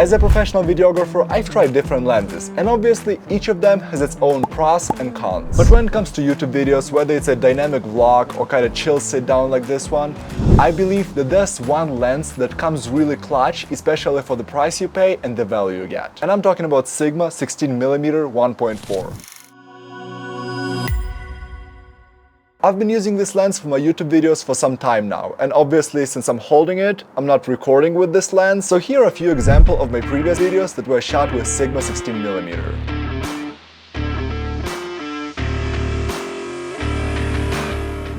As a professional videographer, I've tried different lenses, and obviously each of them has its own pros and cons. But when it comes to YouTube videos, whether it's a dynamic vlog or kind of chill sit down like this one, I believe that there's one lens that comes really clutch, especially for the price you pay and the value you get. And I'm talking about Sigma 16mm 1.4. I've been using this lens for my YouTube videos for some time now, and obviously since I'm holding it, I'm not recording with this lens, so here are a few examples of my previous videos that were shot with Sigma 16mm.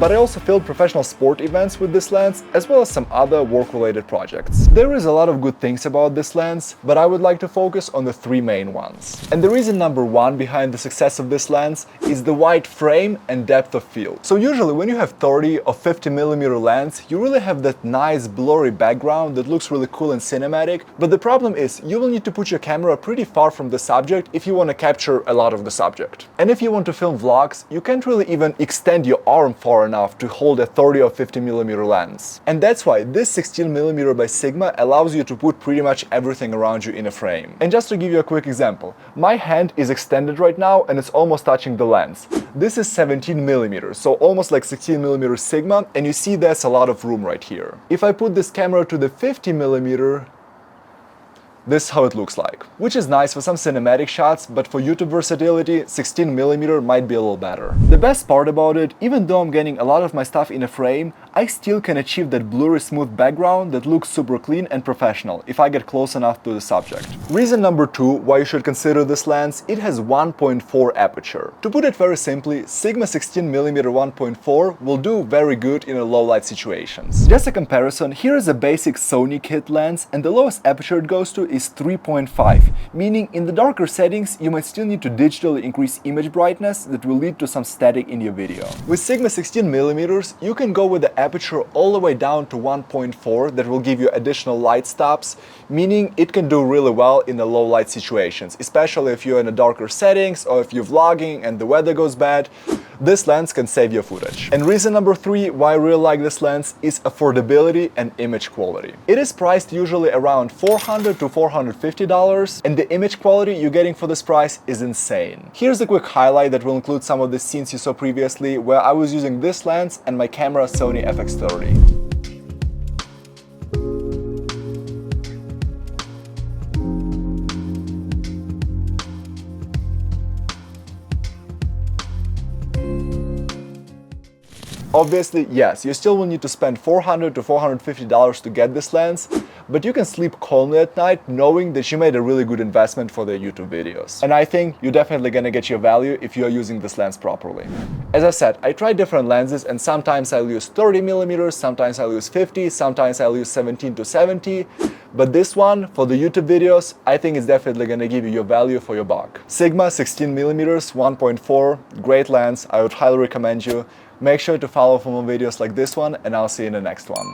But I also filmed professional sport events with this lens, as well as some other work-related projects. There is a lot of good things about this lens, but I would like to focus on the three main ones. And the reason number one behind the success of this lens is the wide frame and depth of field. So usually when you have 30 or 50mm lens, you really have that nice blurry background that looks really cool and cinematic, but the problem is you will need to put your camera pretty far from the subject if you want to capture a lot of the subject. And if you want to film vlogs, you can't really even extend your arm far enough to hold a 30 or 50mm lens. And that's why this 16mm by Sigma allows you to put pretty much everything around you in a frame. And just to give you a quick example, my hand is extended right now and it's almost touching the lens. This is 17mm, so almost like 16mm Sigma, and you see there's a lot of room right here. If I put this camera to the 50mm, this is how it looks like, which is nice for some cinematic shots, but for YouTube versatility, 16mm might be a little better. The best part about it, even though I'm getting a lot of my stuff in a frame, I still can achieve that blurry smooth background that looks super clean and professional if I get close enough to the subject. Reason number two why you should consider this lens, it has 1.4 aperture. To put it very simply, Sigma 16mm 1.4 will do very good in a low light situations. Just a comparison, here is a basic Sony kit lens and the lowest aperture it goes to is 3.5, meaning in the darker settings you might still need to digitally increase image brightness that will lead to some static in your video. With Sigma 16mm, you can go with the aperture all the way down to 1.4 that will give you additional light stops, meaning it can do really well in the low light situations, especially if you're in the darker settings or if you're vlogging and the weather goes bad. This lens can save your footage. And reason number three why I really like this lens is affordability and image quality. It is priced usually around $400 to $450, and the image quality you're getting for this price is insane. Here's a quick highlight that will include some of the scenes you saw previously where I was using this lens and my camera Sony FX30. Obviously, yes, you still will need to spend $400 to $450 to get this lens, but you can sleep calmly at night knowing that you made a really good investment for the YouTube videos. And I think you're definitely gonna get your value if you're using this lens properly. As I said, I tried different lenses and sometimes I'll use 30mm, sometimes I'll use 50, sometimes I'll use 17 to 70. But this one, for the YouTube videos, I think it's definitely gonna give you your value for your buck. Sigma 16mm 1.4, great lens, I would highly recommend you. Make sure to follow for more videos like this one, and I'll see you in the next one.